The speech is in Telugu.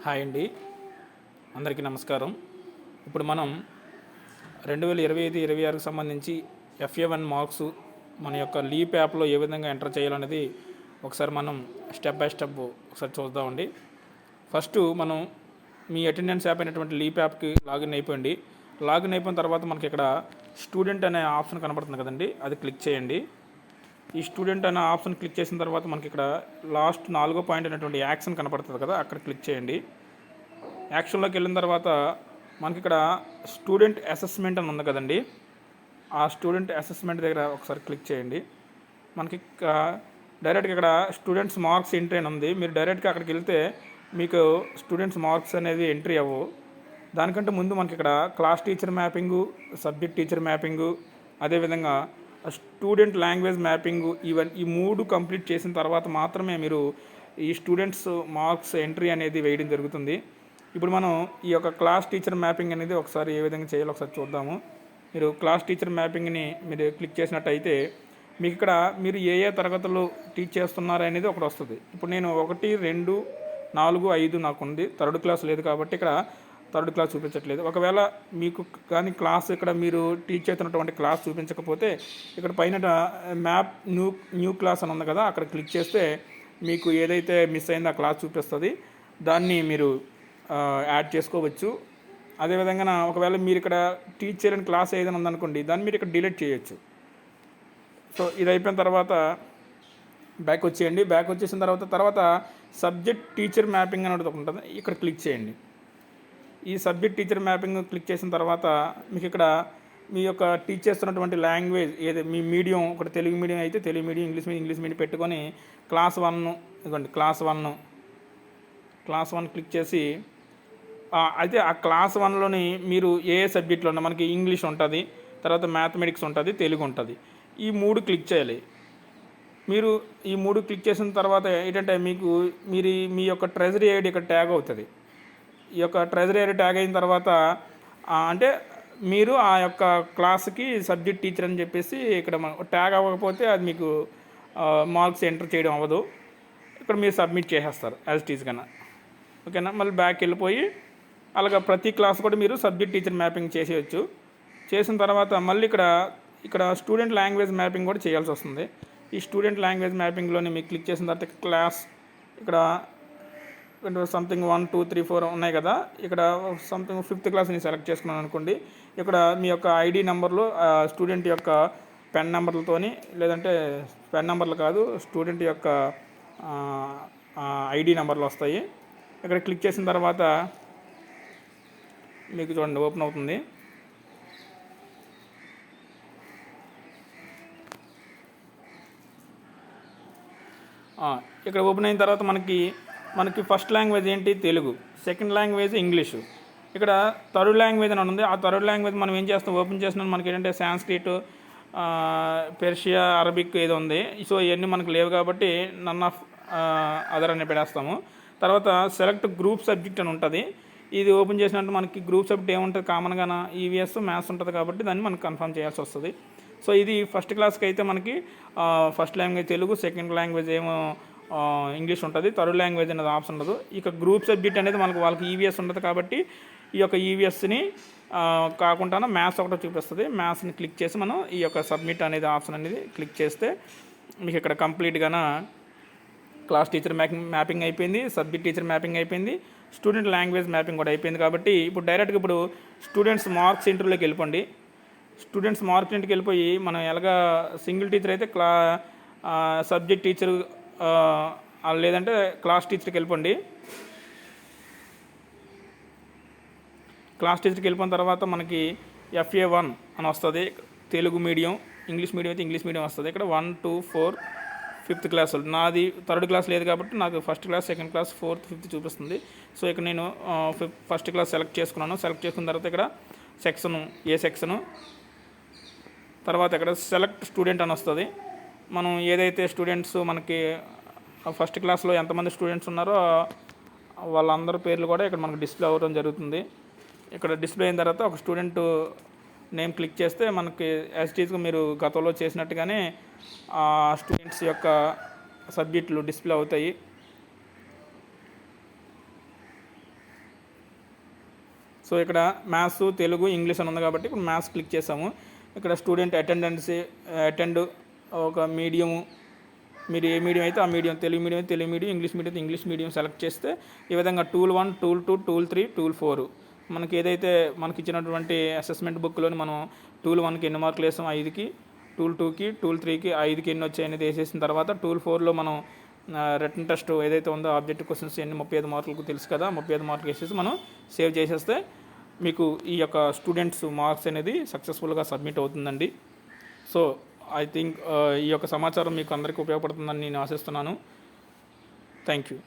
హాయ్ అండి, అందరికీ నమస్కారం. ఇప్పుడు మనం 2025-26కి సంబంధించి FA1 మార్క్స్ మన యొక్క లీప్ యాప్లో ఏ విధంగా ఎంటర్ చేయాలనేది ఒకసారి మనం స్టెప్ బై స్టెప్ ఒకసారి చూద్దామండి. ఫస్ట్ మనం మీ అటెండెన్స్ యాప్ అయినటువంటి లీప్ యాప్కి లాగిన్ అయిపోయింది. లాగిన్ అయిపోయిన తర్వాత మనకి ఇక్కడ స్టూడెంట్ అనే ఆప్షన్ కనపడుతుంది కదండి, అది క్లిక్ చేయండి. ఈ స్టూడెంట్ అనే ఆప్షన్ క్లిక్ చేసిన తర్వాత మనకి ఇక్కడ లాస్ట్ 4వ పాయింట్ అయినటువంటి యాక్షన్ కనపడుతుంది కదా, అక్కడ క్లిక్ చేయండి. యాక్షన్లోకి వెళ్ళిన తర్వాత మనకి ఇక్కడ స్టూడెంట్ అసెస్మెంట్ అని ఉంది కదండి, ఆ స్టూడెంట్ అసెస్మెంట్ దగ్గర ఒకసారి క్లిక్ చేయండి. మనకి డైరెక్ట్గా ఇక్కడ స్టూడెంట్స్ మార్క్స్ ఎంట్రీ అని ఉంది. మీరు డైరెక్ట్గా అక్కడికి వెళ్తే మీకు స్టూడెంట్స్ మార్క్స్ అనేది ఎంట్రీ అవ్వవు. దానికంటే ముందు మనకి ఇక్కడ class teacher mapping, subject teacher mapping, అదేవిధంగా స్టూడెంట్ లాంగ్వేజ్ మ్యాపింగు, ఈ 3 కంప్లీట్ చేసిన తర్వాత మాత్రమే మీరు ఈ స్టూడెంట్స్ మార్క్స్ ఎంట్రీ అనేది వేయడం జరుగుతుంది. ఇప్పుడు మనం ఈ యొక్క క్లాస్ టీచర్ మ్యాపింగ్ అనేది ఒకసారి ఏ విధంగా చేయాలో ఒకసారి చూద్దాము. మీరు క్లాస్ టీచర్ మ్యాపింగ్ని మీరు క్లిక్ చేసినట్టయితే మీకు ఇక్కడ మీరు ఏ తరగతులు టీచ్ చేస్తున్నారు అనేది ఒకటి వస్తుంది. ఇప్పుడు నేను 1, 2, 4, 5 నాకు ఉంది. 3rd క్లాస్ లేదు కాబట్టి ఇక్కడ 3rd క్లాస్ చూపించట్లేదు. ఒకవేళ మీకు కానీ క్లాస్ ఇక్కడ మీరు టీచ్ చేస్తున్నటువంటి క్లాస్ చూపించకపోతే ఇక్కడ పైన మ్యాప్ న్యూ క్లాస్ అని ఉంది కదా, అక్కడ క్లిక్ చేస్తే మీకు ఏదైతే మిస్ అయిందో ఆ క్లాస్ చూపిస్తుంది. దాన్ని మీరు యాడ్ చేసుకోవచ్చు. అదేవిధంగా ఒకవేళ మీరు ఇక్కడ టీచ్ చేయని క్లాస్ ఏదైనా ఉందనుకోండి, దాన్ని మీరు ఇక్కడ డిలీట్ చేయొచ్చు. సో ఇది అయిపోయిన తర్వాత బ్యాక్ వచ్చేయండి. బ్యాక్ వచ్చేసిన తర్వాత సబ్జెక్ట్ టీచర్ మ్యాపింగ్ అనేది ఒకటి ఉంటుంది, ఇక్కడ క్లిక్ చేయండి. ఈ సబ్జెక్ట్ టీచర్ మ్యాపింగ్ క్లిక్ చేసిన తర్వాత మీకు ఇక్కడ మీ యొక్క టీచ్ చేస్తున్నటువంటి లాంగ్వేజ్ ఏది, మీ మీడియం ఒకటి తెలుగు మీడియం అయితే తెలుగు మీడియం, ఇంగ్లీష్ మీడియం పెట్టుకొని క్లాస్ 1 ఇదిగోండి, క్లాస్ 1 క్లిక్ చేసి అయితే ఆ క్లాస్ 1లోని మీరు ఏ సబ్జెక్ట్లో ఉన్నా మనకి ఇంగ్లీష్ ఉంటుంది, తర్వాత మ్యాథమెటిక్స్ ఉంటుంది, తెలుగు ఉంటుంది. ఈ 3 క్లిక్ చేయాలి. మీరు ఈ 3 క్లిక్ చేసిన తర్వాత ఏంటంటే మీరు మీ యొక్క ట్రెజరీ ఐడి ఇక్కడ ట్యాగ్ అవుతుంది. ఈ యొక్క ట్రెజరీ ఐడి ట్యాగ్ అయిన తర్వాత అంటే మీరు ఆ యొక్క క్లాస్కి సబ్జెక్ట్ టీచర్ అని చెప్పేసి ఇక్కడ ట్యాగ్ అవ్వకపోతే అది మీకు మార్క్స్ ఎంటర్ చేయడం అవ్వదు. ఇక్కడ మీరు సబ్మిట్ చేసేస్తారు యాజ్ ఇట్ ఈజ్ కన్నా. ఓకేనా, మళ్ళీ బ్యాక్ వెళ్ళిపోయి అలాగా ప్రతి క్లాస్ కూడా మీరు సబ్జెక్ట్ టీచర్ మ్యాపింగ్ చేసేయచ్చు. చేసిన తర్వాత మళ్ళీ ఇక్కడ స్టూడెంట్ లాంగ్వేజ్ మ్యాపింగ్ కూడా చేయాల్సి వస్తుంది. ఈ స్టూడెంట్ లాంగ్వేజ్ మ్యాపింగ్లోని మీకు క్లిక్ చేసిన తర్వాత క్లాస్ ఇక్కడ సంథింగ్ 1, 2, 3, 4 ఉన్నాయి కదా, ఇక్కడ సంథింగ్ 5th క్లాస్ని సెలెక్ట్ చేసుకున్నాను అనుకోండి. ఇక్కడ మీ యొక్క ఐడి నెంబర్లు స్టూడెంట్ యొక్క పెన్ నెంబర్లతోని, లేదంటే పెన్ నెంబర్లు కాదు, స్టూడెంట్ యొక్క ఐడి నెంబర్లు వస్తాయి. ఇక్కడ క్లిక్ చేసిన తర్వాత మీకు చూడండి ఓపెన్ అవుతుంది. ఇక్కడ ఓపెన్ అయిన తర్వాత మనకి ఫస్ట్ లాంగ్వేజ్ ఏంటి, తెలుగు. Second language English. ఇక్కడ 3rd లాంగ్వేజ్ అని ఉంది. ఆ 3rd లాంగ్వేజ్ మనం ఏం చేస్తాం, ఓపెన్ చేసినా మనకి ఏంటంటే సాంస్క్రిట్, పెర్షియా, అరబిక్ ఏదో ఉంది. సో ఇవన్నీ మనకు లేవు కాబట్టి నన్ ఆఫ్ అదర్ అని పెడేస్తాము. తర్వాత సెలెక్ట్ గ్రూప్ సబ్జెక్ట్ అని ఉంటుంది. ఇది ఓపెన్ చేసినట్టు మనకి గ్రూప్ సబ్జెక్ట్ ఏముంటుంది, కామన్గా ఈవీఎస్ మ్యాథ్స్ ఉంటుంది కాబట్టి దాన్ని మనకు కన్ఫర్మ్ చేయాల్సి వస్తుంది. సో ఇది ఫస్ట్ క్లాస్కి అయితే మనకి first language Telugu, second language ఏమో ఇంగ్లీష్ ఉంటుంది, 3rd లాంగ్వేజ్ అనేది ఆప్షన్ ఉండదు. ఇక గ్రూప్ సబ్జెక్ట్ అనేది వాళ్ళకి ఈవీఎస్ ఉంటుంది కాబట్టి ఈ యొక్క ఈవీఎస్ని కాకుండా మ్యాథ్స్ ఒకటి చూపిస్తుంది. మ్యాథ్స్ని క్లిక్ చేసి మనం ఈ యొక్క సబ్మిట్ అనేది ఆప్షన్ అనేది క్లిక్ చేస్తే మీకు ఇక్కడ కంప్లీట్గా క్లాస్ టీచర్ మ్యాపింగ్ అయిపోయింది, సబ్జెక్ట్ టీచర్ మ్యాపింగ్ అయిపోయింది, స్టూడెంట్ లాంగ్వేజ్ మ్యాపింగ్ కూడా అయిపోయింది. కాబట్టి ఇప్పుడు డైరెక్ట్గా స్టూడెంట్స్ మార్క్స్ ఎంట్రీలోకి వెళ్ళిపోండి. స్టూడెంట్స్ మార్క్స్ ఇంటికి వెళ్ళిపోయి మనం ఎలాగా సింగిల్ టీచర్ అయితే సబ్జెక్ట్ టీచరు లేదంటే క్లాస్ టీచర్కి వెళ్ళిపోండి. క్లాస్ టీచర్కి వెళ్ళిపోయిన తర్వాత మనకి FA1 అని వస్తుంది. తెలుగు మీడియం, ఇంగ్లీష్ మీడియం అయితే ఇంగ్లీష్ మీడియం వస్తుంది. ఇక్కడ 1, 2, 4, 5th క్లాస్. నాది 3rd క్లాస్ లేదు కాబట్టి నాకు first class, second class, 4th, 5th చూపిస్తుంది. సో ఇక్కడ నేను ఫస్ట్ క్లాస్ సెలెక్ట్ చేసుకున్నాను. సెలెక్ట్ చేసుకున్న తర్వాత ఇక్కడ ఏ సెక్షను, తర్వాత ఇక్కడ సెలెక్ట్ స్టూడెంట్ అని వస్తుంది. మనం ఏదైతే స్టూడెంట్స్ మనకి ఫస్ట్ క్లాస్లో ఎంతమంది స్టూడెంట్స్ ఉన్నారో వాళ్ళందరి పేర్లు కూడా ఇక్కడ మనకు డిస్ప్లే అవ్వడం జరుగుతుంది. ఇక్కడ డిస్ప్లే అయిన తర్వాత ఒక స్టూడెంట్ నేమ్ క్లిక్ చేస్తే మనకి యాజ్ మీరు గతంలో చేసినట్టుగానే ఆ స్టూడెంట్స్ యొక్క సబ్జెక్టులు డిస్ప్లే అవుతాయి. సో ఇక్కడ మ్యాథ్స్, తెలుగు, ఇంగ్లీష్ అని ఉంది కాబట్టి ఇప్పుడు మ్యాథ్స్ క్లిక్ చేసాము. ఇక్కడ స్టూడెంట్ అటెండ్ ఒక మీడియము, మీరు ఏ మీడియం అయితే ఆ మీడియం, తెలుగు మీడియం అయితే తెలుగు మీడియం, ఇంగ్లీష్ మీడియం అయితే ఇంగ్లీష్ మీడియం సెలెక్ట్ చేస్తే ఈ విధంగా టూల్ 1, టూల్ 2, టూల్ 3, టూల్ 4 మనకి ఏదైతే మనకి ఇచ్చినటువంటి అసెస్మెంట్ బుక్లోని మనం టూల్ 1కి ఎన్ని మార్కులు వేసాం 5కి, టూల్ 2కి, టూల్ 3కి 5కి ఎన్ని వచ్చాయి అనేది వేసేసిన తర్వాత టూల్ 4లో మనం రిటన్ టెస్ట్ ఏదైతే ఉందో ఆబ్జెక్టివ్ క్వశ్చన్స్ ఎన్ని 35 మార్కులకు తెలుసు కదా, 35 మార్కులు వేసేసి మనం సేవ్ చేసేస్తే మీకు ఈ యొక్క స్టూడెంట్స్ మార్క్స్ అనేది సక్సెస్ఫుల్గా సబ్మిట్ అవుతుందండి. సో ఐ థింక్ ఈ యొక్క సమాచారం మీకు అందరికీ ఉపయోగపడుతుందని నేను ఆశిస్తున్నాను. Thank you.